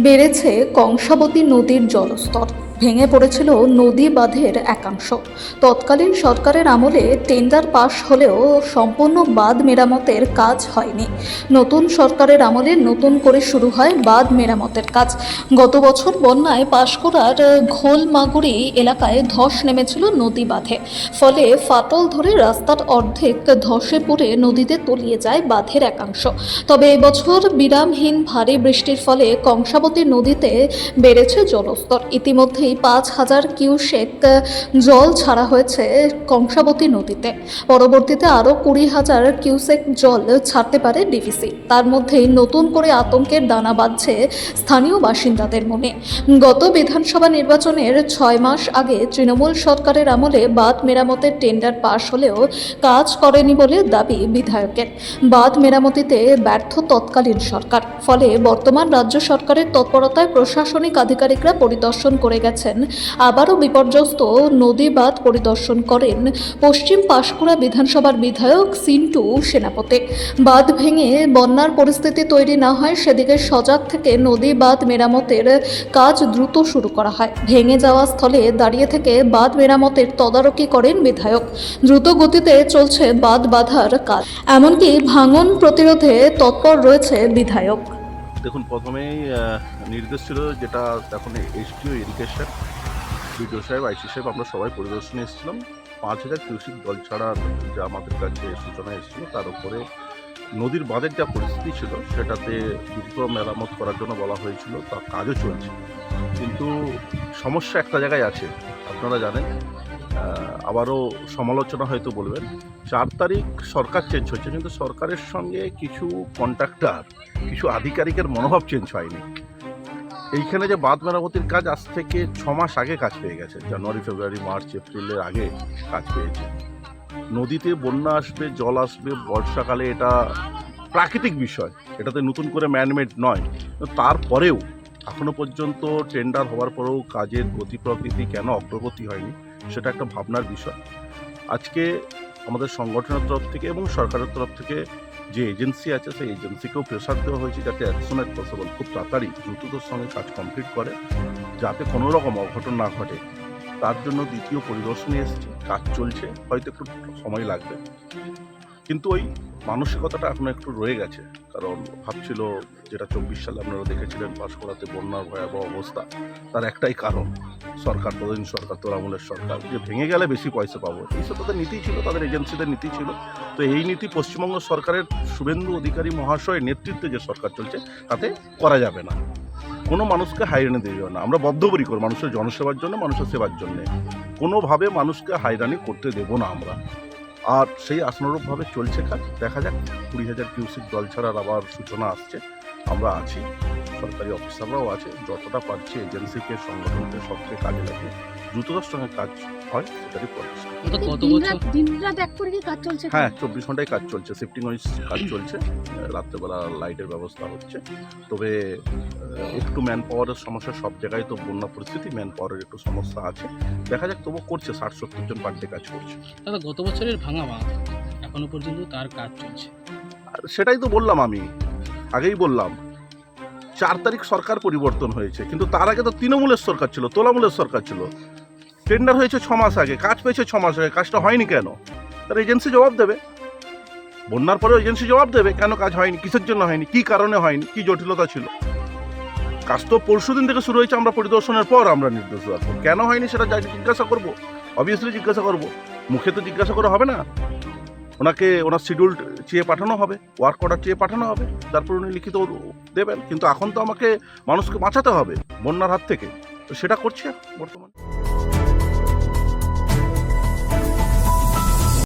বেড়েছে কংসাবতী নদীর জলস্তর, ভেঙে পড়েছিল নদী বাঁধের একাংশ। তৎকালীন সরকারের আমলে টেন্ডার পাশ হলেও সম্পূর্ণ বাঁধ মেরামতের কাজ হয়নি। নতুন সরকারের আমলে নতুন করে শুরু হয় বাঁধ মেরামতের কাজ। গত বছর বন্যায় পাঁশকুড়ার ঘোলমাগুড়ি এলাকায় ধস নেমেছিল নদী বাঁধে, ফলে ফাটল ধরে রাস্তার অর্ধেক ধসে পড়ে নদীতে তলিয়ে যায় বাঁধের একাংশ। তবে এবছর বিরামহীন ভারী বৃষ্টির ফলে কংসাবতী নদীতে বেড়েছে জলস্তর। ইতিমধ্যেই 5,000 কিউসেক জল ছাড়া হয়েছে কংসাবতী নদীতে। পরবর্তীতে আরও 20,000 কিউসেক জল ছাড়তে পারে ডিভিসি। তার মধ্যেই নতুন করে আতঙ্কের দানা বাঁধছে স্থানীয় বাসিন্দাদের মনে। গত বিধানসভা নির্বাচনের 6 মাস আগে তৃণমূল সরকারের আমলে বাঁধ মেরামতের টেন্ডার পাশ হলেও কাজ করেনি বলে দাবি বিধায়কের। বাঁধ মেরামতিতে ব্যর্থ তৎকালীন সরকার, ফলে বর্তমান রাজ্য সরকারের তৎপরতায় প্রশাসনিক আধিকারিকরা পরিদর্শন করে গেছেন। আবারও বিপর্যস্ত নদী বাঁধ পরিদর্শন করেন পশ্চিম পাঁশকুড়া বিধানসভার বিধায়ক সিন্টু সেনাপতি। বাঁধ ভেঙে বন্যার পরিস্থিতি তৈরি না হয় সেদিকে সজাগ থেকে নদী বাঁধ মেরামতের কাজ দ্রুত শুরু করা হয়। ভেঙে যাওয়া স্থলে দাঁড়িয়ে থেকে বাঁধ মেরামতের তদারকি করেন বিধায়ক। দ্রুত গতিতে চলছে বাঁধ বাঁধার কাজ, এমনকি ভাঙন প্রতিরোধে তৎপর রয়েছে বিধায়ক। দেখুন, প্রথমেই নির্দেশ ছিল, যেটা এখন এসডিও ইরিগেশন, বিডিও সাহেব, আইসি সাহেব, আমরা সবাই পরিদর্শনে এসেছিলাম। 5,000 কিউসেক জল ছাড়ার যে আমাদের কাছে সূচনা এসেছিল, তার উপরে নদীর বাঁধের যা পরিস্থিতি ছিল সেটাতে দ্রুত মেরামত করার জন্য বলা হয়েছিল। তার কাজও চলছে, কিন্তু সমস্যা একটা জায়গায় আছে, আপনারা জানেন। আবারও সমালোচনা হয়তো বলবেন, 4 তারিখ সরকার চেঞ্জ হয়েছে, কিন্তু সরকারের সঙ্গে কিছু কন্ট্রাক্টর, কিছু আধিকারিকের মনোভাব চেঞ্জ হয়নি। এইখানে যে বাঁধ মেরামতির কাজ আজ থেকে 6 মাস আগে কাজ পেয়ে গেছে, জানুয়ারি, ফেব্রুয়ারি, মার্চ, এপ্রিলের আগে কাজ পেয়েছে। নদীতে বন্যা আসবে, জল আসবে বর্ষাকালে, এটা প্রাকৃতিক বিষয়, এটাতে নতুন করে ম্যানমেড নয়। তারপরেও এখনো পর্যন্ত টেন্ডার হওয়ার পরেও কাজের গতি প্রকৃতি কেন অগ্রগতি হয়নি, সেটা একটা ভাবনার বিষয়। আজকে আমাদের সংগঠনের তরফ থেকে এবং সরকারের তরফ থেকে যে এজেন্সি আছে, সেই এজেন্সিকেও প্রেশার দেওয়া হয়েছে যাতে অ্যাজ সুন অ্যাজ পসিবল, খুব তাড়াতাড়ি দ্রুততার সঙ্গে কাজ কমপ্লিট করে, যাতে কোনো রকম অঘটন না ঘটে। তার জন্য দ্বিতীয় পরিদর্শনে এসেছে, কাজ চলছে, হয়তো একটু সময় লাগবে, কিন্তু ওই মানসিকতাটা এখনো একটু রয়ে গেছে। কারণ ভাবছিল, যেটা 24 সালে আপনারা দেখেছিলেন পাঁশকুড়াতে বন্যার ভয়াবহ অবস্থা, তার একটাই কারণ, সরকার, ততদিন সরকার, তোলামূলের সরকার, যে ভেঙে গেলে বেশি পয়সা পাবো, এইসব তাদের নীতি ছিল, তাদের এজেন্সিদের নীতি ছিল। তো এই নীতি পশ্চিমবঙ্গ সরকারের শুভেন্দু অধিকারী মহাশয়ের নেতৃত্বে যে সরকার চলছে, তাতে করা যাবে না। কোনো মানুষকে হাইরানি দেওয়া যাবে না। আমরা বদ্ধপরিকর মানুষের জনসেবার জন্য, মানুষের সেবার জন্যে, কোনোভাবে মানুষকে হাইরানি করতে দেব না আমরা। আর সেই আশানুরূপভাবে চলছে কাজ। দেখা যাক, 20,000 কিউসেক জল ছাড়ার আবার সূচনা আসছে। আমরা আছি, সরকারি অফিসাররাও আছে, যতটা পারছি এজেন্সিকে, সংগঠনকে সবচেয়ে কাজে লাগিয়ে দ্রুততার সঙ্গে কাজ হয়, সেটারই প্রচেষ্টা। দিনরাত এক করে কি কাজ চলছে? হ্যাঁ, 24 ঘন্টায় কাজ চলছে, শিফটিং ওয়াইজ কাজ চলছে, রাত্রেবেলা লাইটের ব্যবস্থা হচ্ছে। তবে একটু ম্যান পাওয়ারের সমস্যা, সব জায়গায় তো বন্যা পরিস্থিতি, ম্যান পাওয়ারের একটু সমস্যা আছে। দেখা যাক, তবু করছে, 60-70 জন পার ডে কাজ করছে। দাদা, গত বছরের ভাঙা বাঁধ এখনো পর্যন্ত তার কাজ চলছে। আর সেটাই তো বললাম, আমি আগেই বললাম, 4 তারিখ সরকার পরিবর্তন হয়েছে, কিন্তু তার আগে তো তৃণমূলের সরকার ছিল, তোলামূলের সরকার ছিল। টেন্ডার হয়েছে 6 মাস আগে, কাজ পেয়েছে 6 মাস আগে, কাজটা হয়নি কেন? তার এজেন্সি জবাব দেবে। বন্যার পরেও এজেন্সি জবাব দেবে কেন কাজ হয়নি, কিসের জন্য হয়নি, কি কারণে হয়নি, কি জটিলতা ছিল। কাজ তো পরশুদিন থেকে শুরু হয়েছে, আমরা পরিদর্শনের পর আমরা নির্দেশ দেওয়ার পর কেন হয়নি সেটা যাকে জিজ্ঞাসা করবো, অবভিয়াসলি জিজ্ঞাসা করবো। মুখে তো জিজ্ঞাসা করা হবে না, ওনাকে ওনার শিডিউল চেয়ে পাঠানো হবে, ওয়ার্ক অর্ডার চেয়ে পাঠানো হবে, তারপর উনি লিখিত দেবেন। কিন্তু এখন তো আমাকে মানুষকে বাঁচাতে হবে বন্যার হাত থেকে, তো সেটা করছে বর্তমানে।